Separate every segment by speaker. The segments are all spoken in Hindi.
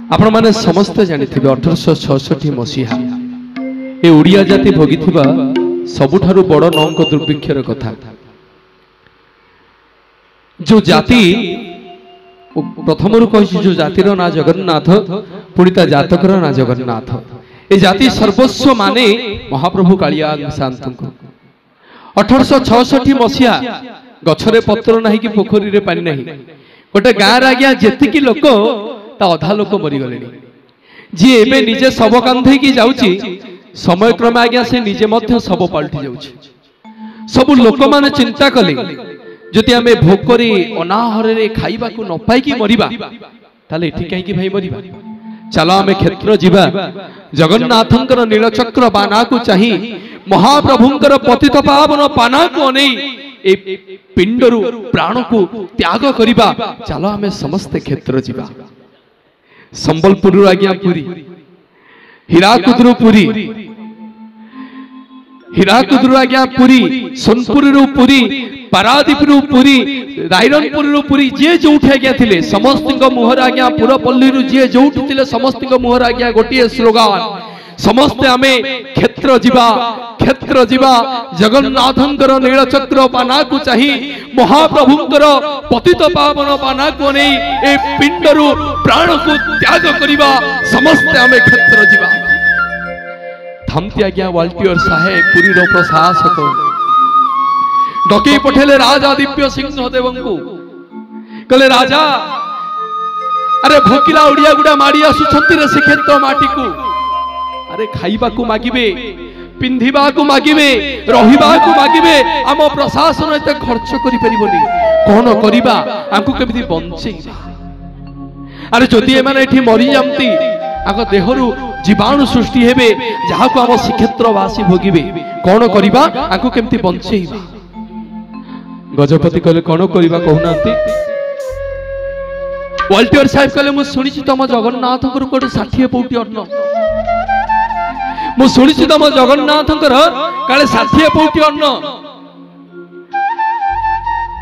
Speaker 1: आपण माने समस्त जानिथिबे 1866 मसीहा ए ओडिया जाति भोगिथिबा सबुठारु बड़ नौंक दुर्भिक्षर कथा। जो जाति प्रथमरु कहि जो जातिर ना जगन्नाथ पुणी ता जातकर ना जगन्नाथ ए जाति सर्वस्व माने महाप्रभु कालिया शांत को 1866 मसीहा गछरे पत्र नाही कि पोखरी रे पानी नाही गोटे गाँव आज्ञा जेतिकी लोक ता अधा लोक मरी गले जी एबे निजे शव कांधे की जाउची समय क्रम आज्ञा से निजे मध्य शव पलटि जाउची। सब लोक माने चिंता कले जदि आमे भोकरे अनाहरे खाइबा को न पाई की मरिबा ताले एठी काई की भाई मरिबा चलो आमे क्षेत्र जीवा जगन्नाथंकर नीलचक्र बाना को चाही महाप्रभुंकर पतित पावन पाना को अनै ए पिंडरु प्राण को त्याग करिबा चलो आमे समस्त क्षेत्र जीवा। संबलपुर आज्ञा पुरी हीराकुदरु पुरी हीराकुदरु आज्ञा पुरी सोनपुर पुरी पारादीप पुरी रायरनपुर पुरी जे जोठी आज्ञा थिले समस्त मुहर आज्ञा पुरपल्ली जे जोठी थिले समस्त मुहर आज्ञा गोटे स्लोगान समस्ते आमे क्षेत्र जीवा जगन्नाथंकर नीलचक्र पाना को चाही महाप्रभुंकर पतित पावन पाना को नहीं ए पिंडरु प्राण को त्याग करिबा समस्ते आमे क्षेत्र जीवा। थमती आज्ञा वाल्टियर साहेब पुरी रो प्रशासक डकई पठेले राजा दिव्य सिंह देव को कहले राजा अरे भोकिला ओडिया गुडा माड़ी आसुछंती रे श्रीक्षेत्र माटी को अरे खाइबा को मागिबे पिंधिबा को मागिबे रहिबा को मागिबे आम प्रशासन एते खर्च करि परिबोनी कोन करिबा आंकु केमिति बंचेइबा। अरे जदि ए माने एठी मरि जामती आको देहरु जीवाणु सृष्टि हेबे जाहाको आम श्रीक्षेत्रवासी भोगिबे कोन करिबा आंकु केमिति बंचेइबा। गजपति कहले कोन करिबा कहउनांती वाल्टियर साहेब कहले मु सुनिछि तम जगन्नाथ को 60 पौटी अन्न मु सुनिछि तम जगन्नाथ काले 60 पौटी अन्न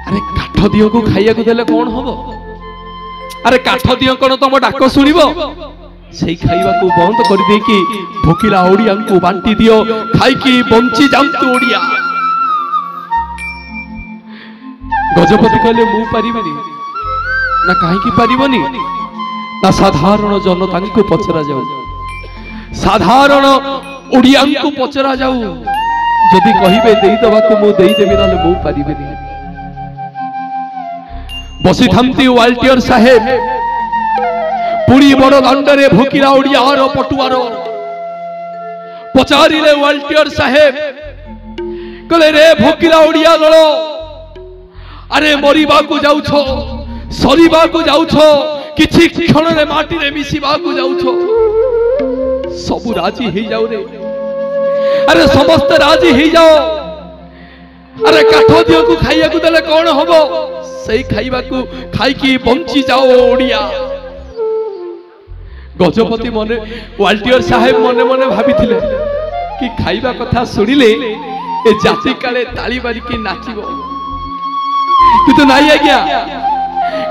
Speaker 1: अरे काठ दियो को खाइया को देले कोन होबो अरे काठ दियो कोन तम डाक सुनिबो सेई खाइबा को बंद कर दे कि भोकिला ओडिया को बांटी दियो खाई की बंची जांतु ओडिया। गजपति कहले मु परिबनी ना काहे की परिबनी ना साधारण जनता को पचरा जाऊ साधारण ओडिया को पचरा जाऊ जदि कहिबे देई दबा को मु देई देबी नाले मु परिबेनी। बसी थामती वाल्टियर साहेब पुरी बड़ दंडरे भोकिला ओडियार पटुआर पचारिले वाल्टियर साहेब कहले रे भोकिला ओडिया दल अरे मरिबा को जाउछो सरीबा को जाउछो किछि क्षण रे माटी रे मिसिबा को जाउछो सबु राजी हे जाऊ रे अरे समस्त राजी हे जाओ अरे काठ दियो को खाइया को देले कोन होबो सही खाइबा को खाई की बंची जाओ ओडिया। गजपति मने वाल्टियर साहेब मने मने भाबिथिले कि खाइबा कथा सुनिले ए जाति काले ताली बारी की नाचिबो किंतु नाही आज्ञा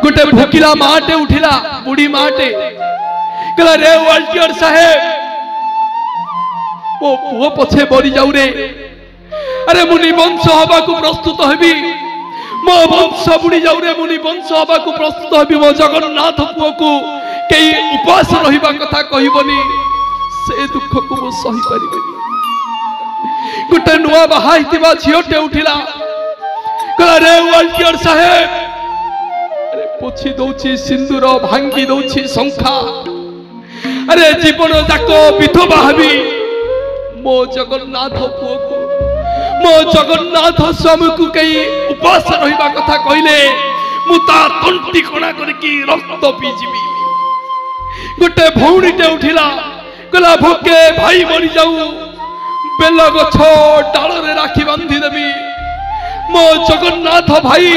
Speaker 1: गोटे भोकिला माटे उठिला बुढ़ी माटे कहला रे वाल्टियर साहेब ओ पुओ पछे बरी जाऊ रे अरे मुनि वंश हबा को प्रस्तुत हेबी मो वंश बुढ़ी जाऊ रे मुनि वंश हबा को प्रस्तुत हेबी मो जगन्नाथ पुओ को केई उपास रहिबा कथा कहिबनी से दुख को मो सही परिबनी। गोटे नुआ बाहा हितिबा झियोटे उठिला कहला रे वाल्टियर साहेब अरे पोछि दउछि सिंदूर भांगी दउछि शंखा अरे जीवन जाको विधवा हबी मो जगन्नाथ पुओ को मो जगन्नाथ स्वामी को कई उपास रहिबा कथा कहिले मुता तंटी कोना करकी रक्त पीजिबी। गोटे भौणीटे उठिला कहला भोके भाई मरी जाऊ बेल गछ डाल रे राखी बांधी देबी मो जगन्नाथ भाई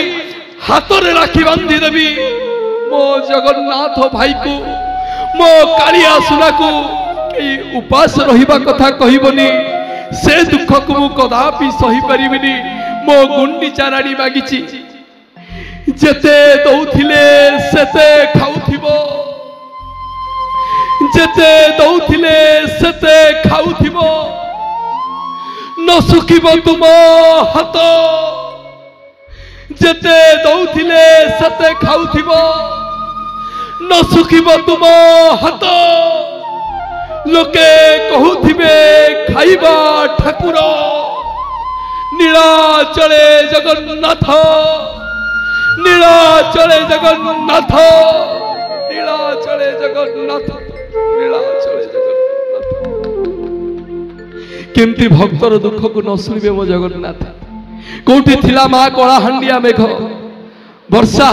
Speaker 1: हाथ रे राखी बांधी देबी मो जगन्नाथ भाई को मो कालिया सुना को उपास रहिबा कथा कहिबनी से दुख को मु कदापि सही परिबिनी मो गुंडी चाराड़ी मागिची जेते दउथिले सेते खाउथिबो जेते दौथिले सेते खाउथिबो न सुखिबो तुम हाथ जेते दौथिले सेते खाउथिबो न सुखिबो तुम हाथ लोके कहूथिबे खाइबा ठाकुर नीलाचले जगन्नाथ नीलाचले जगन्नाथ नीलाचले जगन्नाथ नीलाचले जगन्नाथ केमती भक्तर दुख को न शुणवे मो जगन्नाथ कोठी थिला मा कलाहांडिया मेघ वर्षा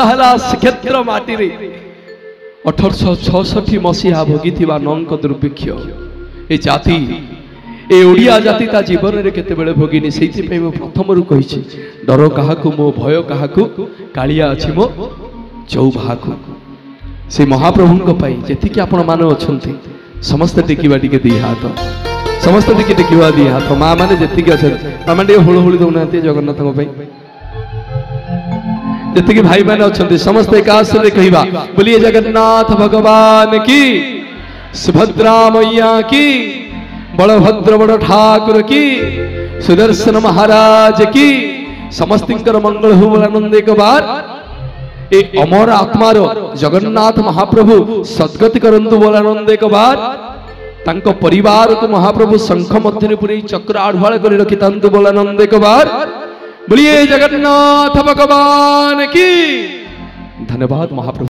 Speaker 1: हला श्रीक्षेत्र माटी रे 1866 मसीहा भोगी नंक दुर्भिक्ष ए जाति ए ओडिया जाति ता जीवन रे केते बेले भोगिनी सेति पे मो प्रथम रु कहिछि डर काहाकु मो भय काहाकु कालिया अछि मो चौभाकु से महाप्रभुंक पई जेति कि आपण माने अछंती समस्त टिकिबा टिके दी हाथ समस्त टिके टिकिबा दी हाथ मा माने जेति कि अछन मा माने होळ होळी दउनाते जगन्नाथक पई जेति कि भाई माने अछंती समस्त एकास रे कहिबा बोलिए जगन्नाथ भगवान की सुभद्रा मैया की बलभद्र बड़ ठाकुर की सुदर्शन महाराज की समस्तिंकर मंगल हो आनंद एक बार ए अमर आत्मार जगन्नाथ महाप्रभु सद्गति करंतु बोल आनंद एक बार तांको परिवार को महाप्रभु शंख मध्य पुरी चक्र आढ़वाल कर रखी तांतु बोल आनंद एक बार बोलिए जगन्नाथ भगवान की धन्यवाद महाप्रभु।